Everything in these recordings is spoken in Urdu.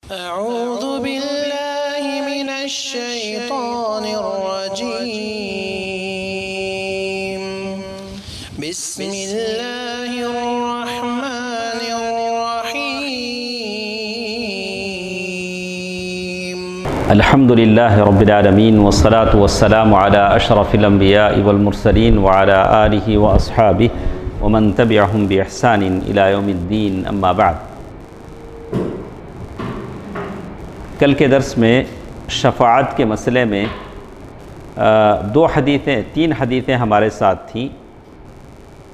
أعوذ بالله من الشيطان الرجيم بسم الله الرحمن الرحيم الحمد لله رب العالمين والصلاة والسلام على أشرف الأنبياء والمرسلين وعلى آله وأصحابه ومن تبعهم بإحسان إلى يوم الدين أما بعد۔ کل کے درس میں شفاعت کے مسئلے میں تین حدیثیں ہمارے ساتھ تھیں۔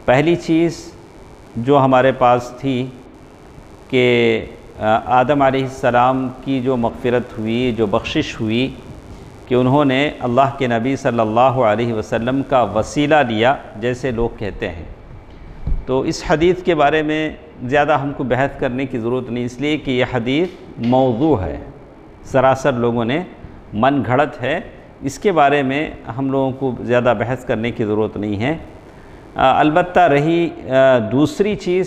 پہلی چیز جو ہمارے پاس تھی کہ آدم علیہ السلام کی جو مغفرت ہوئی، جو بخشش ہوئی کہ انہوں نے اللہ کے نبی صلی اللہ علیہ وسلم کا وسیلہ لیا جیسے لوگ کہتے ہیں۔ تو اس حدیث کے بارے میں زیادہ ہم کو بحث کرنے کی ضرورت نہیں، اس لیے کہ یہ حدیث موضوع ہے، سراسر لوگوں نے من گھڑت ہے، اس کے بارے میں ہم لوگوں کو زیادہ بحث کرنے کی ضرورت نہیں ہے۔ البتہ رہی دوسری چیز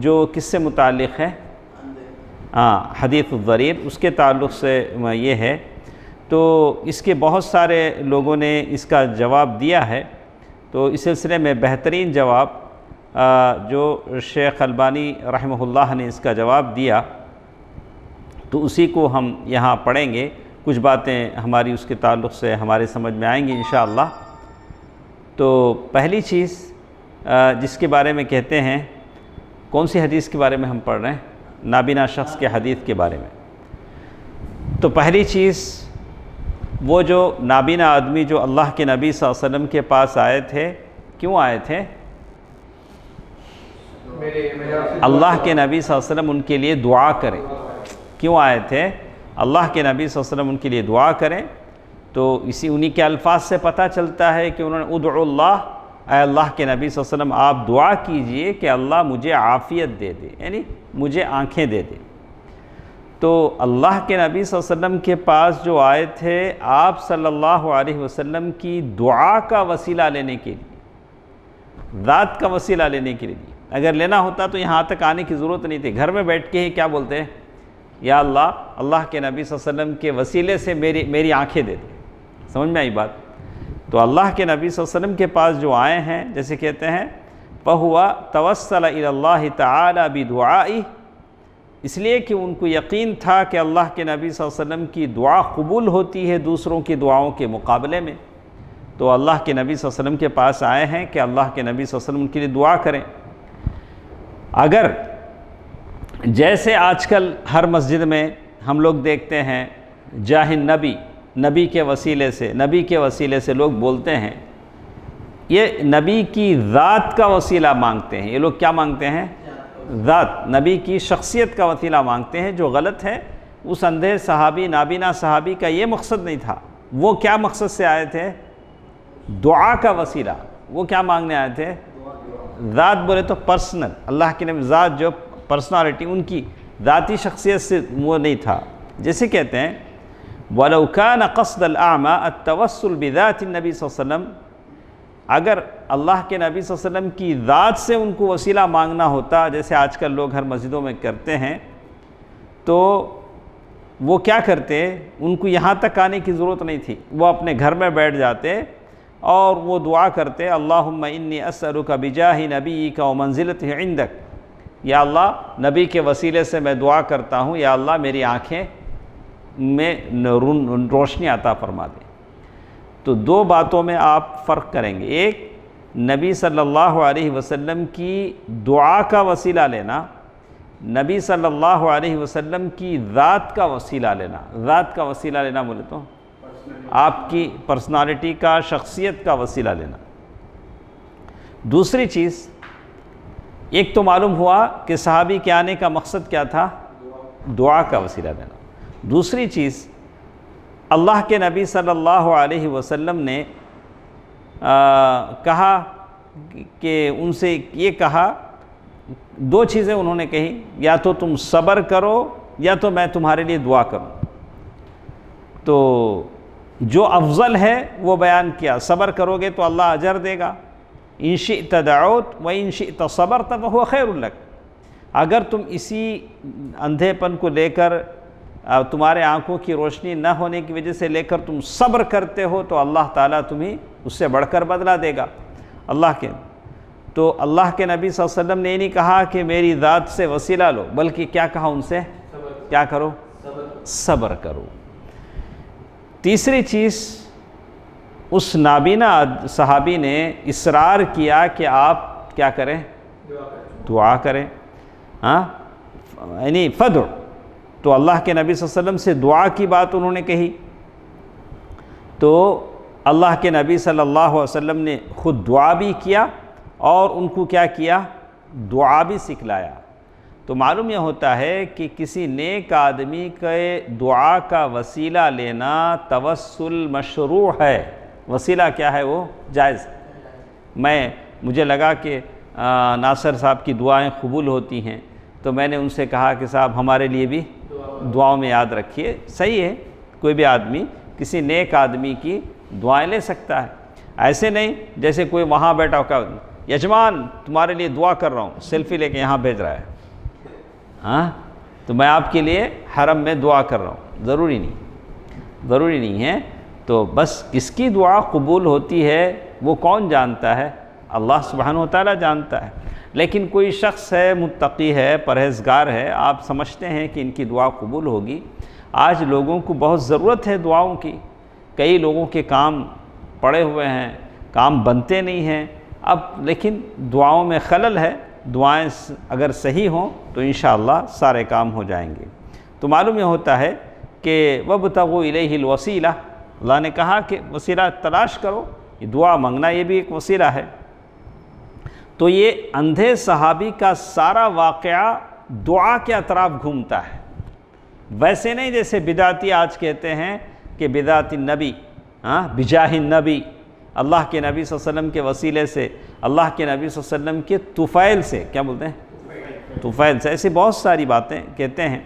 جو کس سے متعلق ہے، حدیث الضریر، اس کے تعلق سے یہ ہے، تو اس کے بہت سارے لوگوں نے اس کا جواب دیا ہے، تو اس سلسلے میں بہترین جواب جو شیخ البانی رحمہ اللہ نے اس کا جواب دیا، تو اسی کو ہم یہاں پڑھیں گے۔ کچھ باتیں ہماری اس کے تعلق سے ہمارے سمجھ میں آئیں گی انشاءاللہ۔ تو پہلی چیز جس کے بارے میں کہتے ہیں، کون سی حدیث کے بارے میں ہم پڑھ رہے ہیں؟ نابینا شخص کے حدیث کے بارے میں۔ تو پہلی چیز، وہ جو نابینا آدمی جو اللہ کے نبی صلی اللہ علیہ وسلم کے پاس آئے تھے، کیوں آئے تھے؟ اللہ کے نبی صلی اللہ علیہ وسلم ان کے لیے دعا کریں۔ کیوں آئے تھے؟ اللہ کے نبی صلی اللہ علیہ وسلم ان کے لیے دعا کریں۔ تو انہی کے الفاظ سے پتہ چلتا ہے کہ انہوں نے ادعو اللہ، اے اللہ کے نبی صلی اللہ علیہ وسلم آپ دعا کیجئے کہ اللہ مجھے عافیت دے دے، یعنی مجھے آنکھیں دے دے۔ تو اللہ کے نبی صلی اللہ علیہ وسلم کے پاس جو آئے تھے، آپ صلی اللہ علیہ وسلم کی دعا کا وسیلہ لینے کے لیے، ذات کا وسیلہ لینے کے لیے۔ اگر لینا ہوتا تو یہاں تک آنے کی ضرورت نہیں تھی، گھر میں بیٹھ کے ہی کیا بولتے ہیں؟ یا اللہ، اللہ کے نبی صلی اللہ علیہ وسلم کے وسیلے سے میری آنکھیں دے دے۔ سمجھ میں آئی بات؟ تو اللہ کے نبی صلی اللہ علیہ وسلم کے پاس جو آئے ہیں، جیسے کہتے ہیں فَهُوَ تَوَسَّلَ إِلَى اللَّهِ تَعَالَى بِدُعَائِهِ، اس لیے کہ ان کو یقین تھا کہ اللہ کے نبی صلی اللہ علیہ وسلم کی دعا قبول ہوتی ہے دوسروں کی دعاؤں کے مقابلے میں۔ تو اللہ کے نبی صلی اللہ علیہ وسلم کے پاس آئے ہیں کہ اللہ کے نبی صلی اللہ علیہ وسلم ان کے لیے دعا کریں۔ اگر جیسے آج کل ہر مسجد میں ہم لوگ دیکھتے ہیں جاہ النبی، نبی کے وسیلے سے لوگ بولتے ہیں، یہ نبی کی ذات کا وسیلہ مانگتے ہیں۔ یہ لوگ کیا مانگتے ہیں؟ ذات، نبی کی شخصیت کا وسیلہ مانگتے ہیں، جو غلط ہے۔ اس اندھے صحابی، نابینا صحابی کا یہ مقصد نہیں تھا۔ وہ کیا مقصد سے آئے تھے؟ دعا کا وسیلہ۔ وہ کیا مانگنے آئے تھے؟ ذات بولے تو پرسنل، اللہ کی نبی ذات جو پرسنالٹی، ان کی ذاتی شخصیت سے وہ نہیں تھا۔ جیسے کہتے ہیں وَلَوْ كَانَ قَصْدَ الْأَعْمَى التَّوَسُّلُ بِذَاتِ النَّبِي صلی اللہ علیہ وسلم، اگر اللہ کے نبی صلی اللہ علیہ وسلم کی ذات سے ان کو وسیلہ مانگنا ہوتا، جیسے آج کل لوگ ہر مسجدوں میں کرتے ہیں، تو وہ کیا کرتے؟ ان کو یہاں تک آنے کی ضرورت نہیں تھی، وہ اپنے گھر میں بیٹھ جاتے اور وہ دعا کرتے اللہم انی اسألک بجاہ نبیک ومنزلتہ عندک، یا اللہ نبی کے وسیلے سے میں دعا کرتا ہوں، یا اللہ میری آنکھیں میں روشنی عطا فرما دے۔ تو دو باتوں میں آپ فرق کریں گے، ایک نبی صلی اللہ علیہ وسلم کی دعا کا وسیلہ لینا، نبی صلی اللہ علیہ وسلم کی ذات کا وسیلہ لینا۔ ذات کا وسیلہ لینا بولے تو آپ کی پرسنالٹی کا، شخصیت کا وسیلہ لینا۔ دوسری چیز، ایک تو معلوم ہوا کہ صحابی کے آنے کا مقصد کیا تھا؟ دعا کا وسیلہ لینا۔ دوسری چیز، اللہ کے نبی صلی اللہ علیہ وسلم نے کہا کہ ان سے یہ کہا، دو چیزیں انہوں نے کہی، یا تو تم صبر کرو یا تو میں تمہارے لیے دعا کروں۔ تو جو افضل ہے وہ بیان کیا، صبر کرو گے تو اللہ اجر دے گا، ان شئت دعوت و ان شئت صبرت فہو خیر لک، اگر تم اسی اندھے پن کو لے کر تمہارے آنکھوں کی روشنی نہ ہونے کی وجہ سے لے کر تم صبر کرتے ہو تو اللہ تعالیٰ تمہیں اس سے بڑھ کر بدلہ دے گا۔ اللہ کے نبی صلی اللہ علیہ وسلم نے یہ نہیں کہا کہ میری ذات سے وسیلہ لو، بلکہ کیا کہا ان سے؟ کیا کرو؟ صبر کرو۔ تیسری چیز، اس نابینا صحابی نے اصرار کیا کہ آپ کیا کریں؟ دعا کریں۔ یعنی فدع، تو اللہ کے نبی صلی اللہ علیہ وسلم سے دعا کی بات انہوں نے کہی، تو اللہ کے نبی صلی اللہ علیہ وسلم نے خود دعا بھی کیا اور ان کو کیا کیا؟ دعا بھی سکھلایا۔ تو معلوم یہ ہوتا ہے کہ کسی نیک آدمی کے دعا کا وسیلہ لینا توسل مشروع ہے۔ وسیلہ کیا ہے؟ وہ جائز۔ مجھے لگا کہ ناصر صاحب کی دعائیں قبول ہوتی ہیں، تو میں نے ان سے کہا کہ صاحب ہمارے لیے بھی دعاؤں میں یاد رکھیے۔ صحیح ہے، کوئی بھی آدمی کسی نیک آدمی کی دعائیں لے سکتا ہے، ایسے نہیں جیسے کوئی وہاں بیٹھا ہو کہ یجمان تمہارے لیے دعا کر رہا ہوں، سیلفی لے کے یہاں بھیج رہا ہے، تو میں آپ کے لیے حرم میں دعا کر رہا ہوں۔ ضروری نہیں ہے۔ تو بس کس کی دعا قبول ہوتی ہے وہ کون جانتا ہے؟ اللہ سبحانہ و تعالیٰ جانتا ہے۔ لیکن کوئی شخص ہے، متقی ہے، پرہیزگار ہے، آپ سمجھتے ہیں کہ ان کی دعا قبول ہوگی۔ آج لوگوں کو بہت ضرورت ہے دعاؤں کی، کئی لوگوں کے کام پڑے ہوئے ہیں، کام بنتے نہیں ہیں اب، لیکن دعاؤں میں خلل ہے۔ دعائیں اگر صحیح ہوں تو انشاءاللہ سارے کام ہو جائیں گے۔ تو معلوم یہ ہوتا ہے کہ وَابْتَغُوا إِلَيْهِ الْوَسِيلَةَ، اللہ نے کہا کہ وسیلہ تلاش کرو، یہ دعا مانگنا یہ بھی ایک وسیلہ ہے۔ تو یہ اندھے صحابی کا سارا واقعہ دعا کے اطراف گھومتا ہے، ویسے نہیں جیسے بدعتی آج کہتے ہیں کہ بدعت النبی، بجاہ النبی، اللہ کے نبی صلی اللہ علیہ وسلم کے وسیلے سے، اللہ کے نبی صلی اللہ علیہ وسلم کے طفیل سے، کیا بولتے ہیں؟ طفیل سے، ایسی بہت ساری باتیں کہتے ہیں۔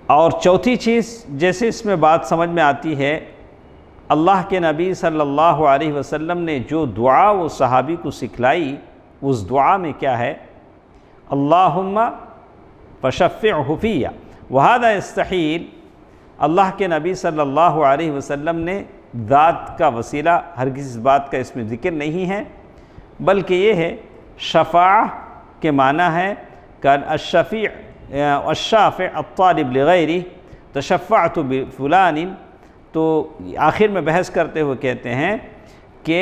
اور چوتھی چیز جیسے اس میں بات سمجھ میں آتی ہے، اللہ کے نبی صلی اللہ علیہ وسلم نے جو دعا وہ صحابی کو سکھلائی، اس دعا میں کیا ہے؟ اللہم فشفعہ فیہ وہذا یستحیل۔ اللہ کے نبی صلی اللہ علیہ وسلم نے ذات کا وسیلہ، ہرگز اس بات کا اس میں ذکر نہیں ہے، بلکہ یہ ہے شفاعہ کے معنی ہے کہ الشفیع الشافع الطالب لغیرہ، تشفعت بفلان۔ تو آخر میں بحث کرتے ہوئے کہتے ہیں کہ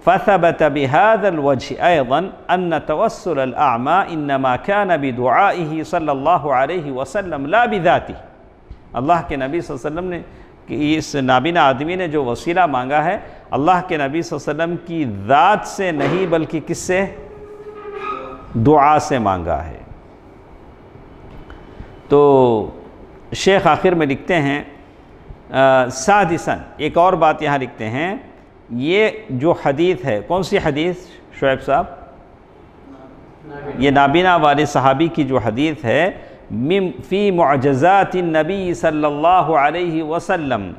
فَثَبَتَ بِهَذَا الْوَجْهِ أَيْضًا أَنَّ تَوَسُّلَ الْأَعْمَى إِنَّمَا كَانَ بِدُعَائِهِ صلی اللہ علیہ وسلم لا بذاته۔ اللہ کے نبی صلی اللہ علیہ وسلم نے کہ اس نابینا آدمی نے جو وسیلہ مانگا ہے، اللہ کے نبی صلی اللہ علیہ وسلم کی ذات سے نہیں بلکہ کس سے؟ دعا سے مانگا ہے۔ تو شیخ آخر میں لکھتے ہیں سادساً، ایک اور بات یہاں لکھتے ہیں، یہ جو حدیث ہے، کون سی حدیث شعیب صاحب؟ یہ نابینا والے صحابی کی جو حدیث ہے، فی معجزات النبی صلی اللہ علیہ وسلم،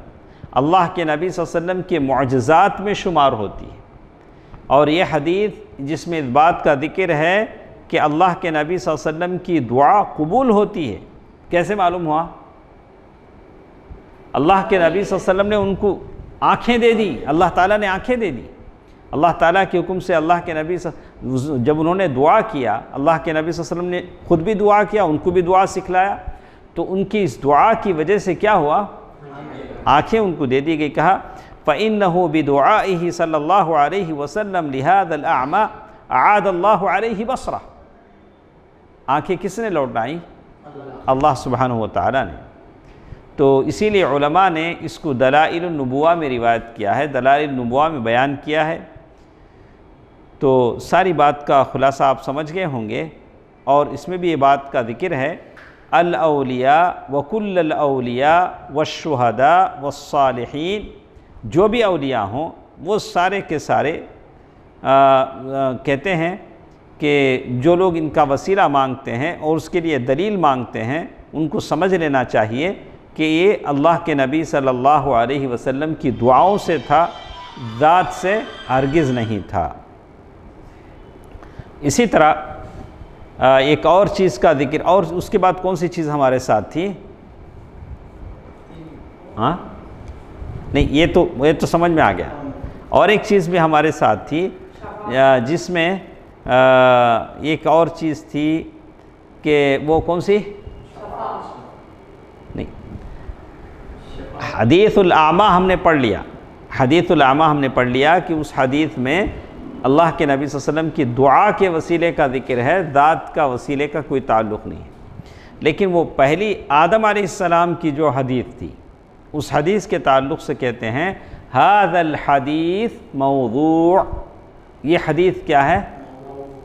اللہ کے نبی صلی اللہ علیہ وسلم کے معجزات میں شمار ہوتی ہے۔ اور یہ حدیث جس میں اس بات کا ذکر ہے کہ اللہ کے نبی صلی اللہ علیہ وسلم کی دعا قبول ہوتی ہے، کیسے معلوم ہوا؟ اللہ کے نبی صلی اللہ علیہ وسلم نے ان کو آنکھیں دے دی، اللہ تعالیٰ نے آنکھیں دے دی، اللہ تعالیٰ کے حکم سے۔ اللہ کے نبی جب انہوں نے دعا کیا، اللہ کے نبی صلی اللہ علیہ وسلم نے خود بھی دعا کیا، ان کو بھی دعا سکھلایا، تو ان کی اس دعا کی وجہ سے کیا ہوا؟ آنکھیں ان کو دے دی گئی۔ کہا فَإِنَّهُ بِدُعَائِهِ صلی اللہ علیہ وسلم لِهَذَا الْأَعْمَى أَعَادَ اللَّهُ عَلَيْهِ بَصْرَهُ۔ آنکھیں کس نے لوٹائیں؟ اللہ سبحانہ و تعالیٰ نے۔ تو اسی لیے علماء نے اس کو دلائل النبوہ میں روایت کیا ہے، دلائل النبوہ میں بیان کیا ہے۔ تو ساری بات کا خلاصہ آپ سمجھ گئے ہوں گے، اور اس میں بھی یہ بات کا ذکر ہے، الاولیاء وکل الاولیاء والشہداء والصالحین، جو بھی اولیاء ہوں وہ سارے کے سارے کہتے ہیں کہ جو لوگ ان کا وسیلہ مانگتے ہیں اور اس کے لیے دلیل مانگتے ہیں، ان کو سمجھ لینا چاہیے کہ یہ اللہ کے نبی صلی اللہ علیہ وسلم کی دعاؤں سے تھا، ذات سے ہرگز نہیں تھا۔ اسی طرح ایک اور چیز کا ذکر، اور اس کے بعد کون سی چیز ہمارے ساتھ تھی؟ ہاں نہیں، یہ تو سمجھ میں آ گیا. اور ایک چیز بھی ہمارے ساتھ تھی جس میں ایک اور چیز تھی کہ وہ کون سی؟ نہیں، حدیث الاعمى ہم نے پڑھ لیا. حدیث الاعمى ہم نے پڑھ لیا کہ اس حدیث میں اللہ کے نبی صلی اللہ علیہ وسلم کی دعا کے وسیلے کا ذکر ہے، ذات کا وسیلے کا کوئی تعلق نہیں ہے. لیکن وہ پہلی آدم علیہ السلام کی جو حدیث تھی، اس حدیث کے تعلق سے کہتے ہیں ھذا الحدیث موضوع. یہ حدیث کیا ہے؟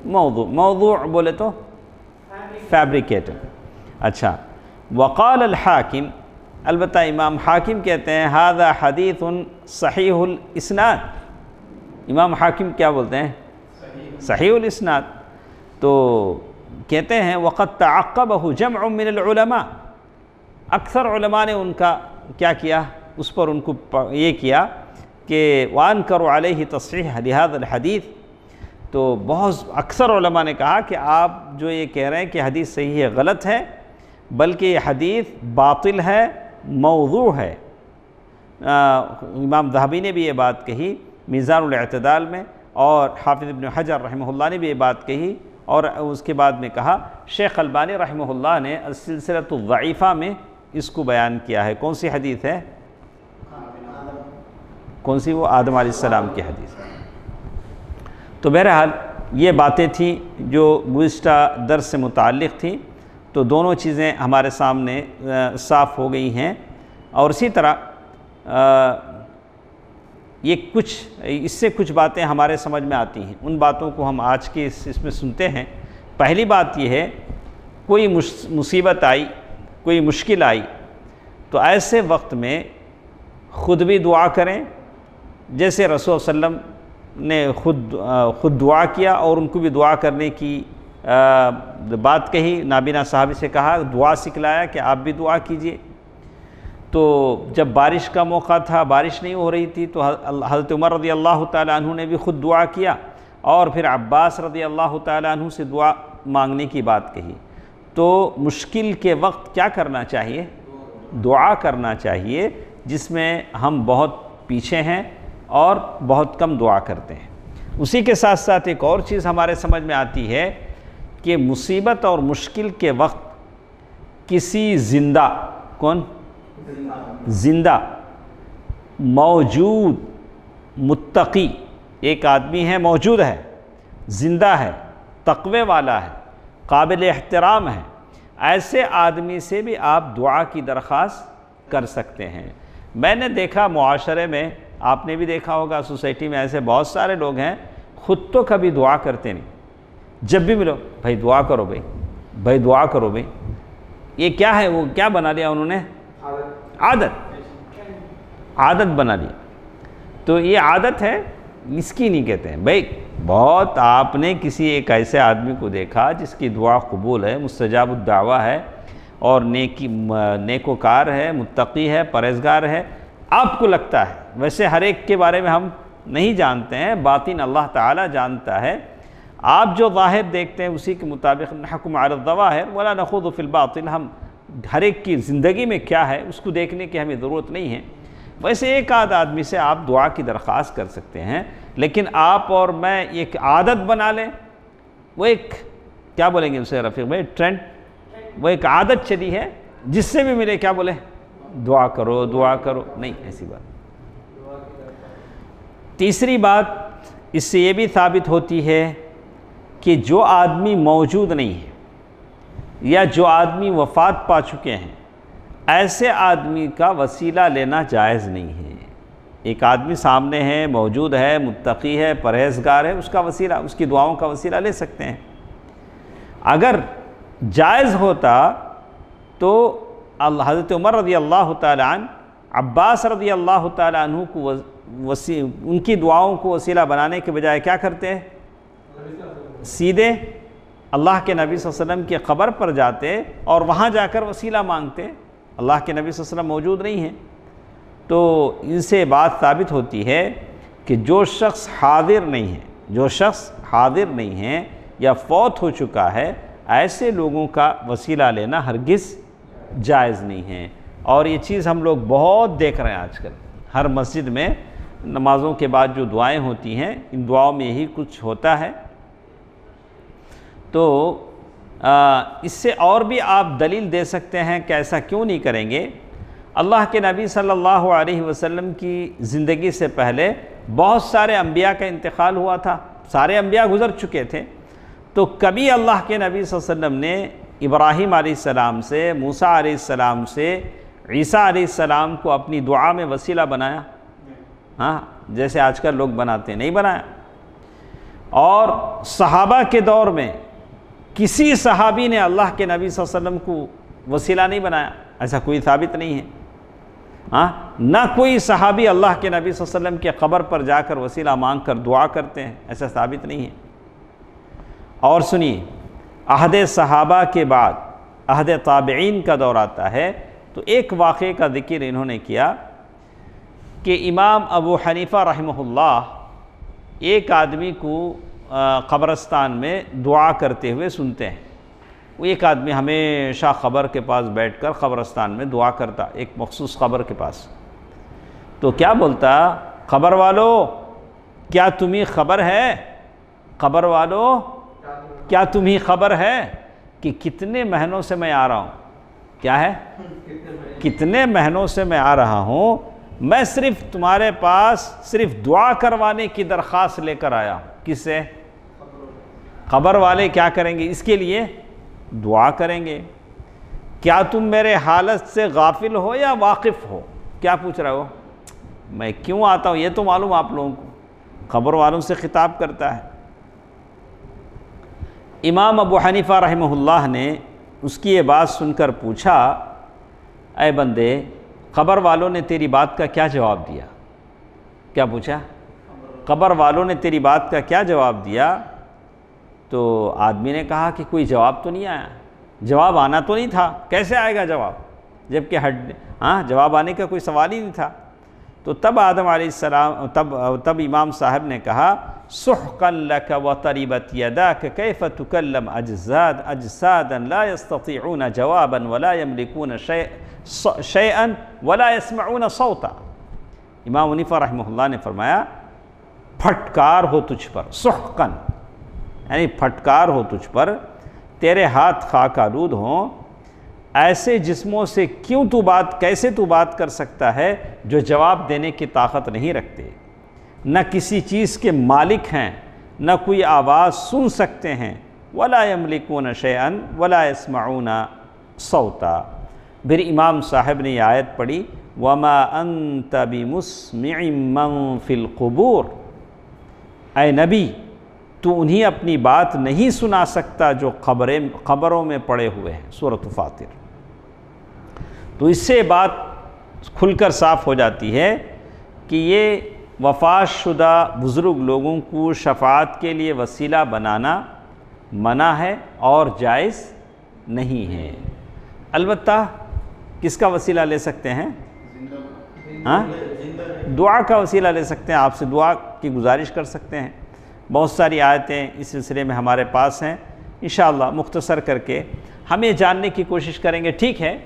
موضوع. موضوع بولے تو فیبریکیٹڈ. اچھا، وقال الحاکم، البتہ امام حاکم کہتے ہیں ھذا حدیث صحیح الاسناد. امام حاکم کیا بولتے ہیں؟ صحیح الاسناد. تو کہتے ہیں وقد تعقبہ جمع من العلماء، اکثر علماء نے ان کا کیا کیا، اس پر ان کو یہ کیا کہ وانکروا علیہ تصحیح لہذا الحدیث. تو بہت اکثر علماء نے کہا کہ آپ جو یہ کہہ رہے ہیں کہ حدیث صحیح ہے، غلط ہے، بلکہ یہ حدیث باطل ہے، موضوع ہے. امام ذہبی نے بھی یہ بات کہی میزان الاعتدال میں، اور حافظ ابن حجر رحمہ اللہ نے بھی یہ بات کہی، اور اس کے بعد میں کہا شیخ البانی رحمہ اللہ نے السلسلۃ الضعیفہ میں اس کو بیان کیا ہے. کون سی حدیث ہے؟ کون سی؟ وہ آدم علیہ السلام کی حدیث. تو بہرحال یہ باتیں تھیں جو گزشتہ درس سے متعلق تھیں. تو دونوں چیزیں ہمارے سامنے صاف ہو گئی ہیں. اور اسی طرح یہ اس سے کچھ باتیں ہمارے سمجھ میں آتی ہیں. ان باتوں کو ہم آج کے اس میں سنتے ہیں. پہلی بات یہ ہے، کوئی مصیبت آئی، کوئی مشکل آئی، تو ایسے وقت میں خود بھی دعا کریں، جیسے رسول صلی اللہ علیہ وسلم نے خود دعا کیا اور ان کو بھی دعا کرنے کی بات کہی. نابینا صحابی سے کہا، دعا سکھلایا کہ آپ بھی دعا کیجئے. تو جب بارش کا موقع تھا، بارش نہیں ہو رہی تھی، تو حضرت عمر رضی اللہ تعالیٰ عنہ نے بھی خود دعا کیا، اور پھر عباس رضی اللہ تعالیٰ عنہ سے دعا مانگنے کی بات کہی. تو مشکل کے وقت کیا کرنا چاہیے؟ دعا کرنا چاہیے، جس میں ہم بہت پیچھے ہیں اور بہت کم دعا کرتے ہیں. اسی کے ساتھ ساتھ ایک اور چیز ہمارے سمجھ میں آتی ہے کہ مصیبت اور مشکل کے وقت کسی زندہ زندہ موجود متقی ایک آدمی ہے، موجود ہے، زندہ ہے، تقوی والا ہے، قابل احترام ہے، ایسے آدمی سے بھی آپ دعا کی درخواست کر سکتے ہیں. میں نے دیکھا معاشرے میں، آپ نے بھی دیکھا ہوگا، سوسائٹی میں ایسے بہت سارے لوگ ہیں خود تو کبھی دعا کرتے نہیں. جب بھی ملو بھائی دعا کرو، بھائی دعا کرو بھائی. یہ کیا ہے؟ وہ کیا بنا لیا انہوں نے؟ عادت بنا لیا. تو یہ عادت ہے، اس کی نہیں کہتے ہیں. بھائی بہت آپ نے کسی ایک ایسے آدمی کو دیکھا جس کی دعا قبول ہے، مستجاب الدعویٰ ہے، اور نیکوکار ہے، متقی ہے، پرہیزگار ہے، آپ کو لگتا ہے. ویسے ہر ایک کے بارے میں ہم نہیں جانتے ہیں، باطن اللہ تعالیٰ جانتا ہے. آپ جو ظاہر دیکھتے ہیں اسی کے مطابق نحکم علی الظواہر ولا نخوض فی الباطن. ہم ہر ایک کی زندگی میں کیا ہے اس کو دیکھنے کی ہمیں ضرورت نہیں ہے. ویسے ایک آدھ آدمی سے آپ دعا کی درخواست کر سکتے ہیں، لیکن آپ اور میں ایک عادت بنا لیں، وہ ایک کیا بولیں گے اسے رفیق بھائی، ٹرینڈ، وہ ایک عادت چلی ہے، جس سے بھی ملے کیا بولے، دعا کرو دعا کرو. نہیں، ایسی بات. تیسری بات اس سے یہ بھی ثابت ہوتی ہے کہ جو آدمی موجود نہیں ہے یا جو آدمی وفات پا چکے ہیں، ایسے آدمی کا وسیلہ لینا جائز نہیں ہے. ایک آدمی سامنے ہے، موجود ہے، متقی ہے، پرہیزگار ہے، اس کا وسیلہ، اس کی دعاؤں کا وسیلہ لے سکتے ہیں. اگر جائز ہوتا تو حضرت عمر رضی اللہ تعالیٰ عنہ، عباس رضی اللہ تعالیٰ عنہ کو ان کی دعاؤں کو وسیلہ بنانے کے بجائے کیا کرتے ہیں؟ سیدھے اللہ کے نبی صلی اللہ علیہ وسلم کی قبر پر جاتے اور وہاں جا کر وسیلہ مانگتے. اللہ کے نبی صلی اللہ علیہ وسلم موجود نہیں ہیں. تو ان سے بات ثابت ہوتی ہے کہ جو شخص حاضر نہیں ہے یا فوت ہو چکا ہے، ایسے لوگوں کا وسیلہ لینا ہرگز جائز نہیں ہے. اور یہ چیز ہم لوگ بہت دیکھ رہے ہیں آج کل، ہر مسجد میں نمازوں کے بعد جو دعائیں ہوتی ہیں ان دعاؤں میں یہی کچھ ہوتا ہے۔ تو اس سے اور بھی آپ دلیل دے سکتے ہیں کہ ایسا کیوں نہیں کریں گے۔ اللہ کے نبی صلی اللہ علیہ وسلم کی زندگی سے پہلے بہت سارے انبیاء کا انتقال ہوا تھا، سارے انبیاء گزر چکے تھے، تو کبھی اللہ کے نبی صلی اللہ علیہ وسلم نے ابراہیم علیہ السلام سے، موسیٰ علیہ السلام سے، عیسیٰ علیہ السلام کو اپنی دعا میں وسیلہ بنایا؟ ہاں، جیسے آج کل لوگ بناتے ہیں، نہیں بنایا۔ اور صحابہ کے دور میں کسی صحابی نے اللہ کے نبی صلی اللہ علیہ وسلم کو وسیلہ نہیں بنایا، ایسا کوئی ثابت نہیں ہے۔ ہاں، نہ کوئی صحابی اللہ کے نبی صلی اللہ علیہ وسلم کے قبر پر جا کر وسیلہ مانگ کر دعا کرتے ہیں، ایسا ثابت نہیں ہے۔ اور سنیے، عہد صحابہ کے بعد عہد تابعین کا دور آتا ہے، تو ایک واقعے کا ذکر انہوں نے کیا کہ امام ابو حنیفہ رحمہ اللہ ایک آدمی کو قبرستان میں دعا کرتے ہوئے سنتے ہیں۔ وہ ایک آدمی ہمیشہ قبر کے پاس بیٹھ کر قبرستان میں دعا کرتا، ایک مخصوص قبر کے پاس۔ تو کیا بولتا، قبر والو کیا تمہیں خبر ہے، قبر والو کیا تمہیں خبر ہے کہ کتنے مہینوں سے میں آ رہا ہوں، کیا ہے، کتنے مہینوں سے میں آ رہا ہوں، میں صرف تمہارے پاس صرف دعا کروانے کی درخواست لے کر آیا ہوں۔ کس سے؟ قبر والے کیا کریں گے اس کے لیے؟ دعا کریں گے۔ کیا تم میرے حالت سے غافل ہو یا واقف ہو؟ کیا پوچھ رہے ہو؟ میں کیوں آتا ہوں یہ تو معلوم آپ لوگوں کو، قبر والوں سے خطاب کرتا ہے۔ امام ابو حنیفہ رحمہ اللہ نے اس کی یہ بات سن کر پوچھا، اے بندے، قبر والوں نے تیری بات کا کیا جواب دیا؟ کیا پوچھا؟ قبر والوں نے تیری بات کا کیا جواب دیا؟ تو آدمی نے کہا کہ کوئی جواب تو نہیں آیا، جواب آنا تو نہیں تھا، کیسے آئے گا جواب، جبکہ جواب آنے کا کوئی سوال ہی نہیں تھا۔ تو تب آدم علیہ السلام تب امام صاحب نے کہا، سحقا لک وطربت یداک کیف تکلم اجسادا لا یستطیعون جوابا ولا یملکون شیئا ولا یسمعون صوتا۔ امام حنیفہ رحمہ اللہ نے فرمایا، پھٹکار ہو تجھ پر، سحقا یعنی پھٹکار ہو تجھ پر، تیرے ہاتھ خاک آلود ہوں، ایسے جسموں سے کیسے تو بات کر سکتا ہے جو جواب دینے کی طاقت نہیں رکھتے، نہ کسی چیز کے مالک ہیں، نہ کوئی آواز سن سکتے ہیں، ولا یملکون شیئا ولا یسمعون صوتا۔ پھر امام صاحب نے یہ آیت پڑھی، وما انت بمسمع من فی القبور، اے نبی تو انہیں اپنی بات نہیں سنا سکتا جو قبروں میں پڑے ہوئے ہیں، سورۃ فاطر۔ تو اس سے بات کھل کر صاف ہو جاتی ہے کہ یہ وفات شدہ بزرگ لوگوں کو شفاعت کے لیے وسیلہ بنانا منع ہے اور جائز نہیں ہے۔ البتہ کس کا وسیلہ لے سکتے ہیں؟ دعا کا وسیلہ لے سکتے ہیں، آپ سے دعا کی گزارش کر سکتے ہیں۔ بہت ساری آیتیں اس سلسلے میں ہمارے پاس ہیں، انشاءاللہ مختصر کر کے ہم یہ جاننے کی کوشش کریں گے۔ ٹھیک ہے،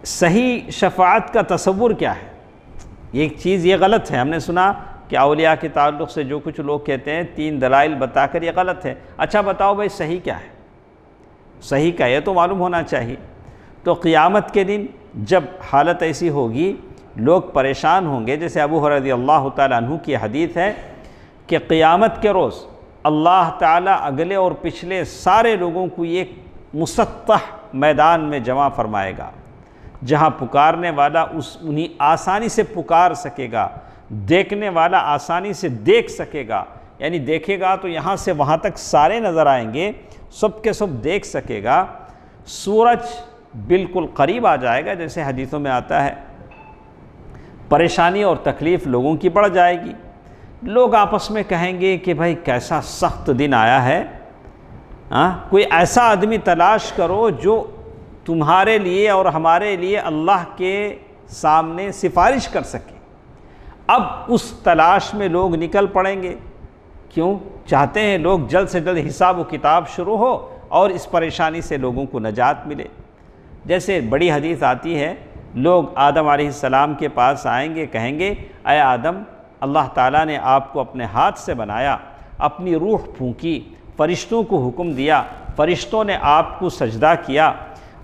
صحیح شفاعت کا تصور کیا ہے؟ ایک چیز یہ غلط ہے، ہم نے سنا کہ اولیاء کے تعلق سے جو کچھ لوگ کہتے ہیں 3 دلائل بتا کر، یہ غلط ہے۔ اچھا بتاؤ بھائی صحیح کیا ہے؟ صحیح کا یہ تو معلوم ہونا چاہیے۔ تو قیامت کے دن جب حالت ایسی ہوگی، لوگ پریشان ہوں گے، جیسے ابو ہریرہ رضی اللہ تعالیٰ عنہ کی حدیث ہے کہ قیامت کے روز اللہ تعالیٰ اگلے اور پچھلے سارے لوگوں کو ایک مسطح میدان میں جمع فرمائے گا، جہاں پکارنے والا انہیں آسانی سے پکار سکے گا، دیکھنے والا آسانی سے دیکھ سکے گا، یعنی دیکھے گا تو یہاں سے وہاں تک سارے نظر آئیں گے، سب کے سب دیکھ سکے گا۔ سورج بالکل قریب آ جائے گا، جیسے حدیثوں میں آتا ہے۔ پریشانی اور تکلیف لوگوں کی بڑھ جائے گی، لوگ آپس میں کہیں گے کہ بھائی کیسا سخت دن آیا ہے، کوئی ایسا آدمی تلاش کرو جو تمہارے لیے اور ہمارے لیے اللہ کے سامنے سفارش کر سکے۔ اب اس تلاش میں لوگ نکل پڑیں گے، کیوں؟ چاہتے ہیں لوگ جلد سے جلد حساب و کتاب شروع ہو اور اس پریشانی سے لوگوں کو نجات ملے۔ جیسے بڑی حدیث آتی ہے، لوگ آدم علیہ السلام کے پاس آئیں گے، کہیں گے اے آدم، اللہ تعالیٰ نے آپ کو اپنے ہاتھ سے بنایا، اپنی روح پھونکی، فرشتوں کو حکم دیا، فرشتوں نے آپ کو سجدہ کیا،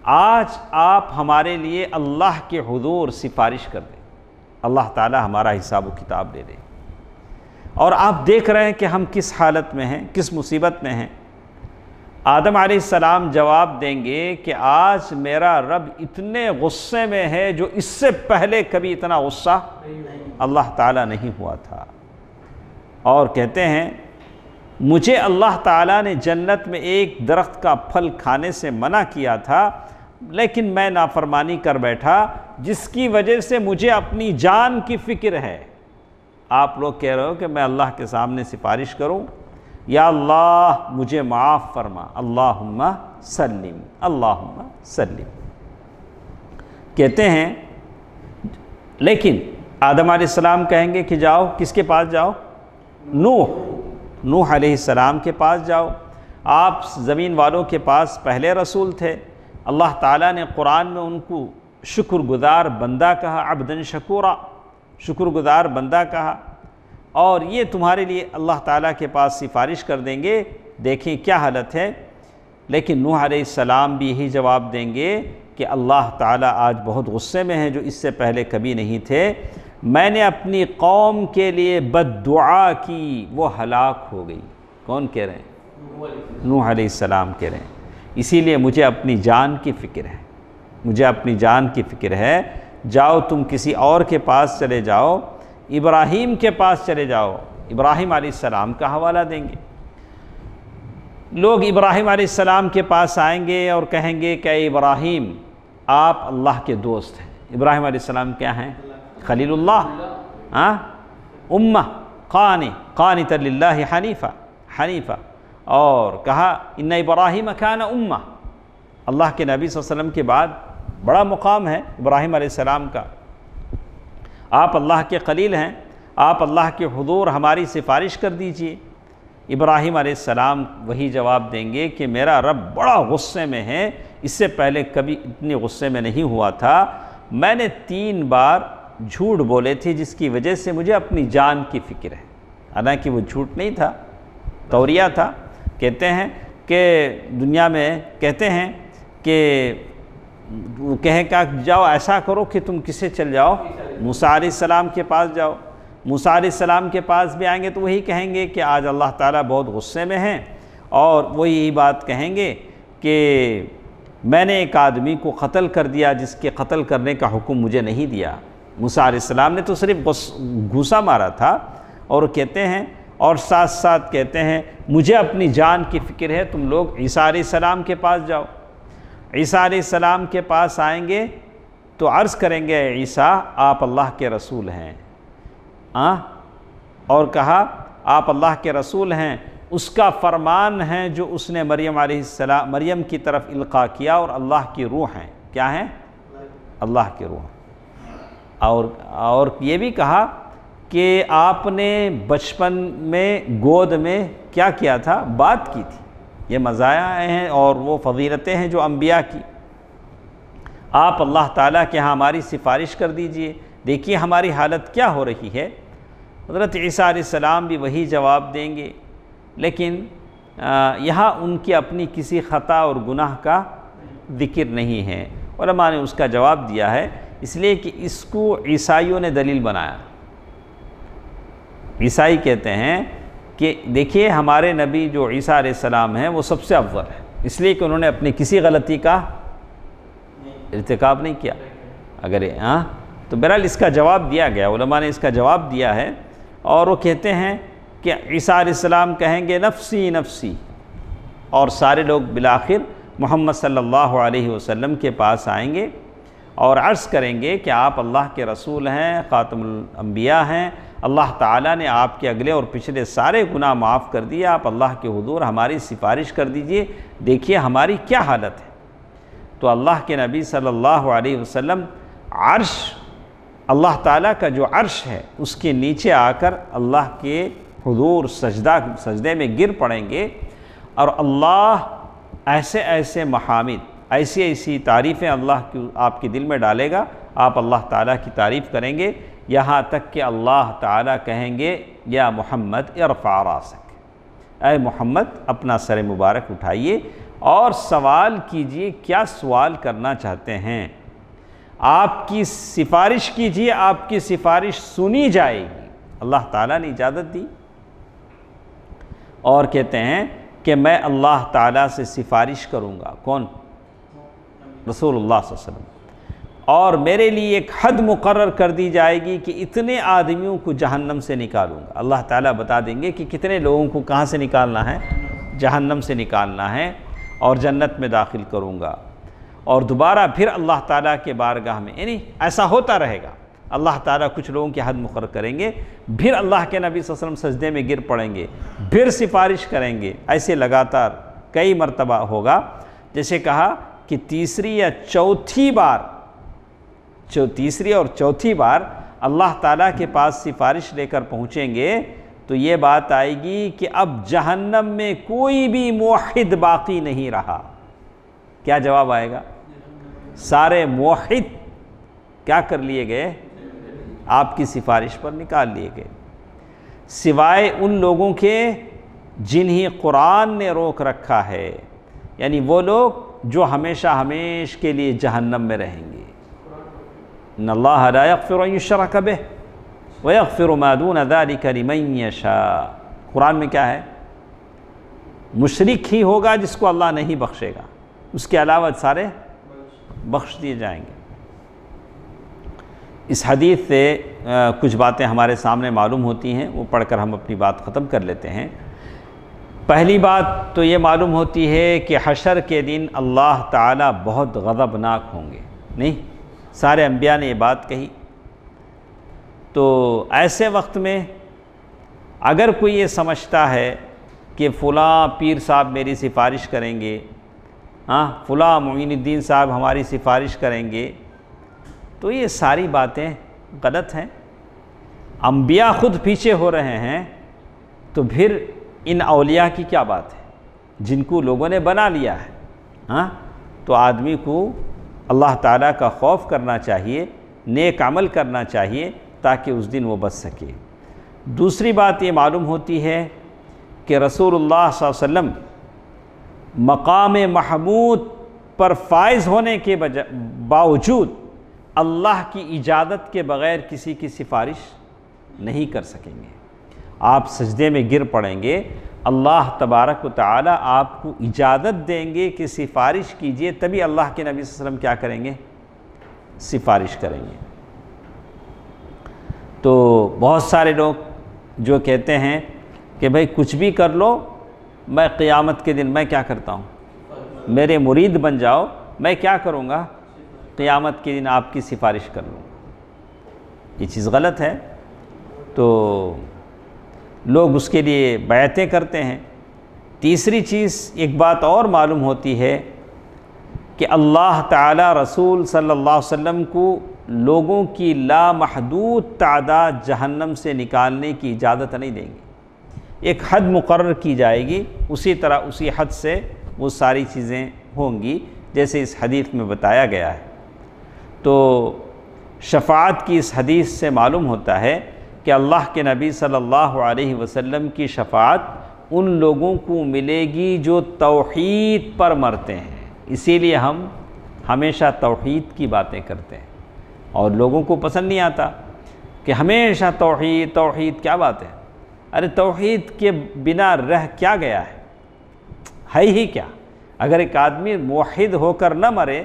آج آپ ہمارے لیے اللہ کے حضور سفارش کر دیں، اللہ تعالیٰ ہمارا حساب و کتاب لے لے۔ اور آپ دیکھ رہے ہیں کہ ہم کس حالت میں ہیں، کس مصیبت میں ہیں۔ آدم علیہ السلام جواب دیں گے کہ آج میرا رب اتنے غصے میں ہے جو اس سے پہلے کبھی اتنا غصہ اللہ تعالیٰ نہیں ہوا تھا۔ اور کہتے ہیں مجھے اللہ تعالیٰ نے جنت میں ایک درخت کا پھل کھانے سے منع کیا تھا، لیکن میں نافرمانی کر بیٹھا، جس کی وجہ سے مجھے اپنی جان کی فکر ہے۔ آپ لوگ کہہ رہے ہو کہ میں اللہ کے سامنے سفارش کروں، یا اللہ مجھے معاف فرما، اللہم سلم، اللہم سلم۔ کہتے ہیں لیکن آدم علیہ السلام کہیں گے کہ جاؤ، کس کے پاس جاؤ؟ نوح علیہ السلام کے پاس جاؤ، آپ زمین والوں کے پاس پہلے رسول تھے، اللہ تعالیٰ نے قرآن میں ان کو شکر گزار بندہ کہا، عبدن شکورا، شکر گزار بندہ کہا، اور یہ تمہارے لیے اللہ تعالیٰ کے پاس سفارش کر دیں گے، دیکھیں کیا حالت ہے۔ لیکن نوح علیہ السلام بھی یہی جواب دیں گے کہ اللہ تعالیٰ آج بہت غصے میں ہیں جو اس سے پہلے کبھی نہیں تھے، میں نے اپنی قوم کے لیے بد دعا کی، وہ ہلاک ہو گئی۔ کون کہہ رہے ہیں؟ نوح علیہ السلام کہہ رہے ہیں، اسی لیے مجھے اپنی جان کی فکر ہے، مجھے اپنی جان کی فکر ہے، جاؤ تم کسی اور کے پاس چلے جاؤ، ابراہیم کے پاس چلے جاؤ، ابراہیم علیہ السلام کا حوالہ دیں گے۔ لوگ ابراہیم علیہ السلام کے پاس آئیں گے اور کہیں گے کہ اے ابراہیم، آپ اللہ کے دوست ہیں۔ ابراہیم علیہ السلام کیا ہیں؟ خلیل اللہ، امہ قانت للہ حنیفہ، اور کہا ان ابراہیم کان امہ، اللہ کے نبی صلی اللہ علیہ وسلم کے بعد بڑا مقام ہے ابراہیم علیہ السلام کا، آپ اللہ کے خلیل ہیں، آپ اللہ کے حضور ہماری سفارش کر دیجئے۔ ابراہیم علیہ السلام وہی جواب دیں گے کہ میرا رب بڑا غصے میں ہے، اس سے پہلے کبھی اتنے غصے میں نہیں ہوا تھا، میں نے 3 بار جھوٹ بولے تھے جس کی وجہ سے مجھے اپنی جان کی فکر ہے۔ حالانکہ وہ جھوٹ نہیں تھا، توریہ تھا۔ کہتے ہیں کہ دنیا میں کہتے ہیں کہ وہ کہیں کہ جاؤ ایسا کرو کہ تم کسے چل جاؤ، موسیٰ علیہ السلام کے پاس جاؤ۔ موسیٰ علیہ السلام کے پاس بھی آئیں گے تو وہی کہیں گے کہ آج اللہ تعالیٰ بہت غصے میں ہیں، اور وہ یہی بات کہیں گے کہ میں نے ایک آدمی کو قتل کر دیا جس کے قتل کرنے کا حکم مجھے نہیں دیا۔ موسیٰ علیہ السلام نے تو صرف گھوسا مارا تھا، اور کہتے ہیں اور ساتھ ساتھ کہتے ہیں مجھے اپنی جان کی فکر ہے، تم لوگ عیسیٰ علیہ السلام کے پاس جاؤ۔ عیسیٰ علیہ السلام کے پاس آئیں گے تو عرض کریں گے اے عیسیٰ، آپ اللہ کے رسول ہیں، اور کہا آپ اللہ کے رسول ہیں، اس کا فرمان ہے جو اس نے مریم کی طرف القاء کیا، اور اللہ کی روح ہیں۔ کیا ہیں؟ اللہ کی روح۔ اور یہ بھی کہا کہ آپ نے بچپن میں گود میں کیا کیا تھا؟ بات کی تھی۔ یہ مزایا ہیں اور وہ فضیلتیں ہیں جو انبیاء کی۔ آپ اللہ تعالیٰ کے ہاں ہماری سفارش کر دیجئے، دیکھیے ہماری حالت کیا ہو رہی ہے۔ حضرت عیسیٰ علیہ السلام بھی وہی جواب دیں گے، لیکن یہاں ان کی اپنی کسی خطا اور گناہ کا ذکر نہیں ہے۔ علماء نے اس کا جواب دیا ہے اس لیے کہ اس کو عیسائیوں نے دلیل بنایا۔ عیسائی کہتے ہیں کہ دیکھیے ہمارے نبی جو عیسیٰ علیہ السلام ہیں وہ سب سے افضل ہے، اس لیے کہ انہوں نے اپنی کسی غلطی کا ارتکاب نہیں کیا۔ اگر تو بہرحال اس کا جواب دیا گیا، علماء نے اس کا جواب دیا ہے، اور وہ کہتے ہیں کہ عیسیٰ علیہ السلام کہیں گے نفسی نفسی، اور سارے لوگ بالآخر محمد صلی اللہ علیہ وسلم کے پاس آئیں گے اور عرض کریں گے کہ آپ اللہ کے رسول ہیں، خاتم الانبیاء ہیں، اللہ تعالیٰ نے آپ کے اگلے اور پچھلے سارے گناہ معاف کر دیا، آپ اللہ کے حضور ہماری سفارش کر دیجئے، دیکھیے ہماری کیا حالت ہے۔ تو اللہ کے نبی صلی اللہ علیہ وسلم عرش، اللہ تعالیٰ کا جو عرش ہے اس کے نیچے آ کر اللہ کے حضور سجدے میں گر پڑیں گے، اور اللہ ایسے ایسے محامد، ایسی ایسی تعریفیں اللہ کی آپ کے دل میں ڈالے گا، آپ اللہ تعالیٰ کی تعریف کریں گے، یہاں تک کہ اللہ تعالیٰ کہیں گے یا محمد ارفع راسک، اے محمد اپنا سر مبارک اٹھائیے اور سوال کیجئے، کیا سوال کرنا چاہتے ہیں، آپ کی سفارش کیجئے، آپ کی سفارش سنی جائے گی۔ اللہ تعالیٰ نے اجازت دی، اور کہتے ہیں کہ میں اللہ تعالیٰ سے سفارش کروں گا، کون؟ رسول اللہ صلی اللہ علیہ وسلم، اور میرے لیے ایک حد مقرر کر دی جائے گی کہ اتنے آدمیوں کو جہنم سے نکالوں گا۔ اللہ تعالیٰ بتا دیں گے کہ کتنے لوگوں کو کہاں سے نکالنا ہے، جہنم سے نکالنا ہے، اور جنت میں داخل کروں گا، اور دوبارہ پھر اللہ تعالیٰ کے بارگاہ میں، یعنی ایسا ہوتا رہے گا۔ اللہ تعالیٰ کچھ لوگوں کی حد مقرر کریں گے، پھر اللہ کے نبی صلی اللہ علیہ وسلم سجدے میں گر پڑیں گے، پھر سفارش کریں گے، ایسے لگاتار کئی مرتبہ ہوگا۔ جیسے کہا کہ تیسری اور چوتھی بار اللہ تعالیٰ کے پاس سفارش لے کر پہنچیں گے تو یہ بات آئے گی کہ اب جہنم میں کوئی بھی موحد باقی نہیں رہا۔ کیا جواب آئے گا؟ سارے موحد کیا کر لیے گئے؟ آپ کی سفارش پر نکال لیے گئے، سوائے ان لوگوں کے جنہیں قرآن نے روک رکھا ہے، یعنی وہ لوگ جو ہمیشہ کے لیے جہنم میں رہیں گے۔ ان اللہ لا یغفر ان یشرک بہ ویغفر ما دون ذلک لمن یشاء۔ قرآن میں کیا ہے؟ مشرک ہی ہوگا جس کو اللہ نہیں بخشے گا، اس کے علاوہ سارے بخش دیے جائیں گے۔ اس حدیث سے کچھ باتیں ہمارے سامنے معلوم ہوتی ہیں، وہ پڑھ کر ہم اپنی بات ختم کر لیتے ہیں۔ پہلی بات تو یہ معلوم ہوتی ہے کہ حشر کے دن اللہ تعالیٰ بہت غضبناک ہوں گے، نہیں؟ سارے انبیاء نے یہ بات کہی۔ تو ایسے وقت میں اگر کوئی یہ سمجھتا ہے کہ فلاں پیر صاحب میری سفارش کریں گے، فلاں معین الدین صاحب ہماری سفارش کریں گے، تو یہ ساری باتیں غلط ہیں۔ انبیاء خود پیچھے ہو رہے ہیں تو پھر ان اولیاء کی کیا بات ہے جن کو لوگوں نے بنا لیا ہے۔ تو آدمی کو اللہ تعالیٰ کا خوف کرنا چاہیے، نیک عمل کرنا چاہیے تاکہ اس دن وہ بچ سکے۔ دوسری بات یہ معلوم ہوتی ہے کہ رسول اللہ صلی اللہ علیہ وسلم مقام محمود پر فائز ہونے کے باوجود اللہ کی اجازت کے بغیر کسی کی سفارش نہیں کر سکیں گے۔ آپ سجدے میں گر پڑیں گے، اللہ تبارک و تعالی آپ کو اجازت دیں گے کہ سفارش کیجئے، تبھی اللہ کے نبی صلی اللہ علیہ وسلم کیا کریں گے؟ سفارش کریں گے۔ تو بہت سارے لوگ جو کہتے ہیں کہ بھئی کچھ بھی کر لو، میں قیامت کے دن میں کیا کرتا ہوں، میرے مرید بن جاؤ، میں کیا کروں گا؟ قیامت کے دن آپ کی سفارش کر لوں۔ یہ چیز غلط ہے۔ تو لوگ اس کے لیے بیعتیں کرتے ہیں۔ تیسری چیز ایک بات اور معلوم ہوتی ہے کہ اللہ تعالی رسول صلی اللہ علیہ وسلم کو لوگوں کی لامحدود تعداد جہنم سے نکالنے کی اجازت نہیں دیں گے۔ ایک حد مقرر کی جائے گی، اسی طرح اسی حد سے وہ ساری چیزیں ہوں گی جیسے اس حدیث میں بتایا گیا ہے۔ تو شفاعت کی اس حدیث سے معلوم ہوتا ہے کہ اللہ کے نبی صلی اللہ علیہ وسلم کی شفاعت ان لوگوں کو ملے گی جو توحید پر مرتے ہیں۔ اسی لیے ہم ہمیشہ توحید کی باتیں کرتے ہیں، اور لوگوں کو پسند نہیں آتا کہ ہمیشہ توحید توحید، کیا بات ہے؟ ارے توحید کے بنا رہ کیا گیا ہے ہی کیا؟ اگر ایک آدمی موحد ہو کر نہ مرے،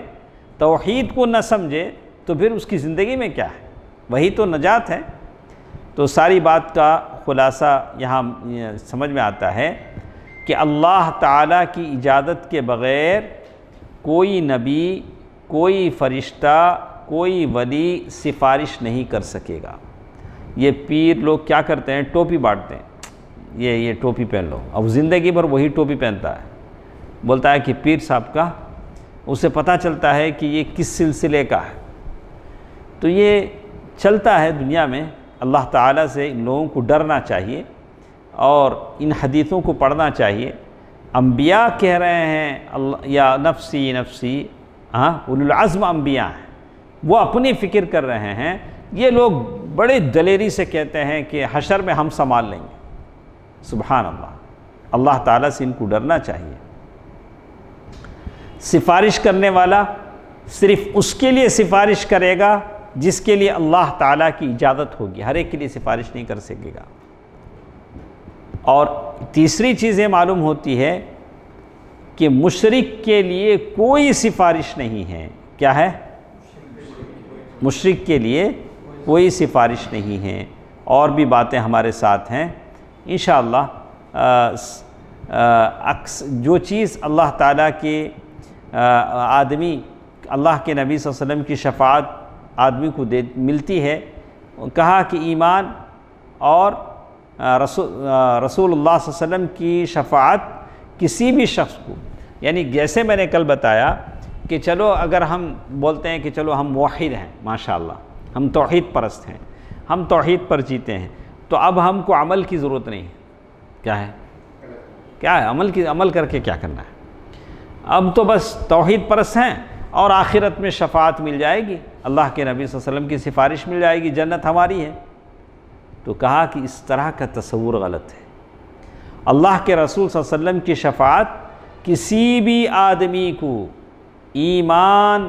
توحید کو نہ سمجھے، تو پھر اس کی زندگی میں کیا ہے؟ وہی تو نجات ہے۔ تو ساری بات کا خلاصہ یہاں سمجھ میں آتا ہے کہ اللہ تعالیٰ کی اجازت کے بغیر کوئی نبی، کوئی فرشتہ، کوئی ولی سفارش نہیں کر سکے گا۔ یہ پیر لوگ کیا کرتے ہیں؟ ٹوپی بانٹتے ہیں، یہ ٹوپی پہن لو، اب زندگی بھر وہی ٹوپی پہنتا ہے، بولتا ہے کہ پیر صاحب کا، اسے پتہ چلتا ہے کہ یہ کس سلسلے کا ہے۔ تو یہ چلتا ہے دنیا میں۔ اللہ تعالیٰ سے ان لوگوں کو ڈرنا چاہیے اور ان حدیثوں کو پڑھنا چاہیے۔ انبیاء کہہ رہے ہیں یا نفسی نفسی، اولو العزم انبیاء ہیں، وہ اپنی فکر کر رہے ہیں. یہ لوگ بڑے دلیری سے کہتے ہیں کہ حشر میں ہم سنبھال لیں گے. سبحان اللہ، اللہ تعالیٰ سے ان کو ڈرنا چاہیے. سفارش کرنے والا صرف اس کے لیے سفارش کرے گا جس کے لیے اللہ تعالیٰ کی اجازت ہوگی، ہر ایک کے لیے سفارش نہیں کر سکے گا. اور تیسری چیز یہ معلوم ہوتی ہے کہ مشرک کے لیے کوئی سفارش نہیں ہے. کیا ہے؟ مشرک کے لیے کوئی سفارش نہیں ہے. اور بھی باتیں ہمارے ساتھ ہیں انشاءاللہ. جو چیز اللہ تعالیٰ کے آدمی، اللہ کے نبی صلی اللہ علیہ وسلم کی شفاعت آدمی کو ملتی ہے، کہا کہ ایمان اور رسول اللہ صلی اللہ علیہ وسلم کی شفاعت کسی بھی شخص کو، یعنی جیسے میں نے کل بتایا کہ چلو اگر ہم بولتے ہیں کہ چلو ہم موحد ہیں، ماشاءاللہ ہم توحید پرست ہیں، ہم توحید پر جیتے ہیں، تو اب ہم کو عمل کی ضرورت نہیں ہے. کیا ہے عمل کر کے کیا کرنا ہے؟ اب تو بس توحید پرست ہیں اور آخرت میں شفاعت مل جائے گی، اللہ کے نبی صلی اللہ علیہ وسلم کی سفارش مل جائے گی، جنت ہماری ہے. تو کہا کہ اس طرح کا تصور غلط ہے. اللہ کے رسول صلی اللہ علیہ وسلم کی شفاعت کسی بھی آدمی کو ایمان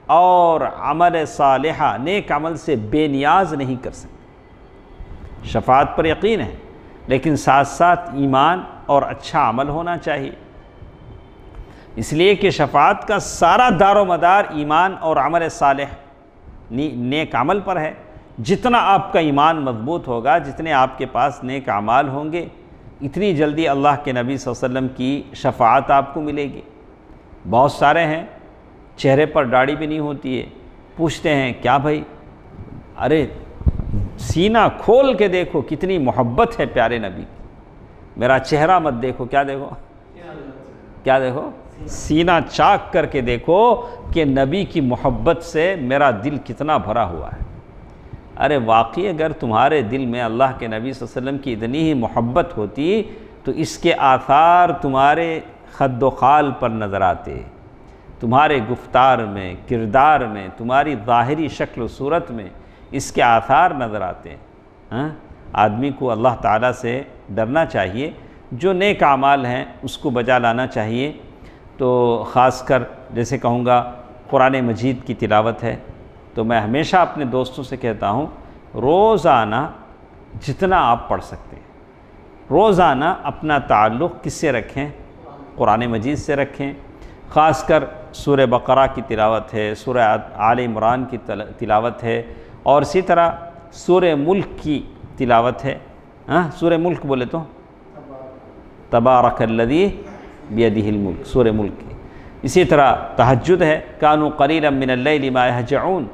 اور عمل صالحہ، نیک عمل سے بے نیاز نہیں کر سکتے. شفاعت پر یقین ہے لیکن ساتھ ساتھ ایمان اور اچھا عمل ہونا چاہیے. اس لیے کہ شفاعت کا سارا دار و مدار ایمان اور عمل صالح، نیک عمل پر ہے. جتنا آپ کا ایمان مضبوط ہوگا، جتنے آپ کے پاس نیک اعمال ہوں گے، اتنی جلدی اللہ کے نبی صلی اللہ علیہ وسلم کی شفاعت آپ کو ملے گی. بہت سارے ہیں چہرے پر داڑھی بھی نہیں ہوتی ہے، پوچھتے ہیں کیا بھائی، ارے سینہ کھول کے دیکھو کتنی محبت ہے پیارے نبی، میرا چہرہ مت دیکھو، کیا دیکھو سینہ چاک کر کے دیکھو کہ نبی کی محبت سے میرا دل کتنا بھرا ہوا ہے. ارے واقعی اگر تمہارے دل میں اللہ کے نبی صلی اللہ علیہ وسلم کی اتنی ہی محبت ہوتی تو اس کے آثار تمہارے خد و خال پر نظر آتے، تمہارے گفتار میں، کردار میں، تمہاری ظاہری شکل و صورت میں اس کے آثار نظر آتے ہیں. آدمی کو اللہ تعالیٰ سے ڈرنا چاہیے، جو نیک اعمال ہیں اس کو بجا لانا چاہیے. تو خاص کر جیسے کہوں گا قرآن مجید کی تلاوت ہے، تو میں ہمیشہ اپنے دوستوں سے کہتا ہوں روزانہ جتنا آپ پڑھ سکتے ہیں، روزانہ اپنا تعلق کس سے رکھیں؟ قرآن مجید سے رکھیں. خاص کر سورہ بقرہ کی تلاوت ہے، سورہ آل عمران کی تلاوت ہے، اور اسی طرح سورہ ملک کی تلاوت ہے. سورہ ملک بولے تو تبارک الذی بیدہ الملک، سورہ ملک کی. اسی طرح تہجد ہے، کانوا قلیلا من اللیل ما یہجعون،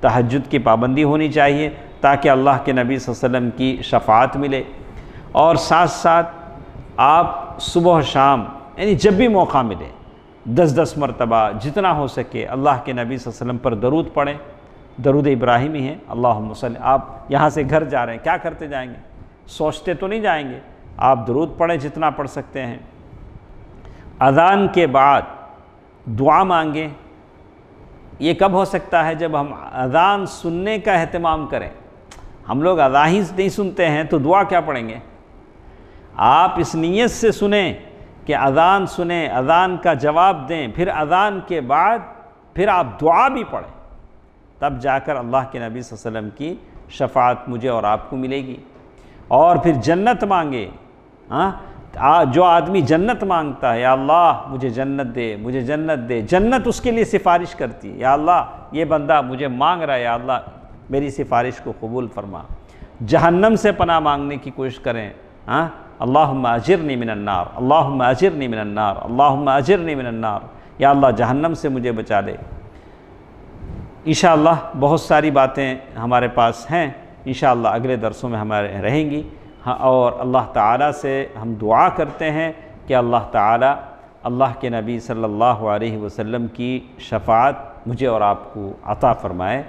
تہجد کی پابندی ہونی چاہیے تاکہ اللہ کے نبی صلی اللہ علیہ وسلم کی شفاعت ملے. اور ساتھ ساتھ آپ صبح و شام یعنی جب بھی موقع ملے 10 مرتبہ جتنا ہو سکے اللہ کے نبی صلی اللہ علیہ وسلم پر درود پڑھیں. درود ابراہیمی ہے، اللہم صلی. آپ یہاں سے گھر جا رہے ہیں، کیا کرتے جائیں گے؟ سوچتے تو نہیں جائیں گے. آپ درود پڑھیں جتنا پڑھ سکتے ہیں. اذان کے بعد دعا مانگیں. یہ کب ہو سکتا ہے؟ جب ہم اذان سننے کا اہتمام کریں. ہم لوگ اذان ہی نہیں سنتے ہیں تو دعا کیا پڑھیں گے؟ آپ اس نیت سے سنیں کہ اذان سنیں، اذان کا جواب دیں، پھر اذان کے بعد پھر آپ دعا بھی پڑھیں، تب جا کر اللہ کے نبی صلی اللہ علیہ وسلم کی شفاعت مجھے اور آپ کو ملے گی. اور پھر جنت مانگے. جو آدمی جنت مانگتا ہے، یا اللہ مجھے جنت دے، مجھے جنت دے، جنت اس کے لیے سفارش کرتی ہے. یا اللہ یہ بندہ مجھے مانگ رہا ہے، یا اللہ میری سفارش کو قبول فرما. جہنم سے پناہ مانگنے کی کوشش کریں. اللہم اجرنی من النار، اللہم اجرنی من النار، اللہم اجرنی من النار. یا اللہ جہنم سے مجھے بچا لے. انشاءاللہ بہت ساری باتیں ہمارے پاس ہیں، انشاءاللہ اگلے درسوں میں ہمارے رہیں گی. اور اللہ تعالیٰ سے ہم دعا کرتے ہیں کہ اللہ تعالیٰ اللہ کے نبی صلی اللہ علیہ وسلم کی شفاعت مجھے اور آپ کو عطا فرمائے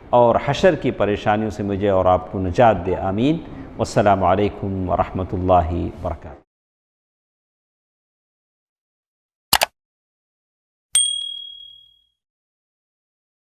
اور حشر کی پریشانیوں سے مجھے اور آپ کو نجات دے. آمین. والسلام علیکم ورحمۃ اللہ وبرکاتہ.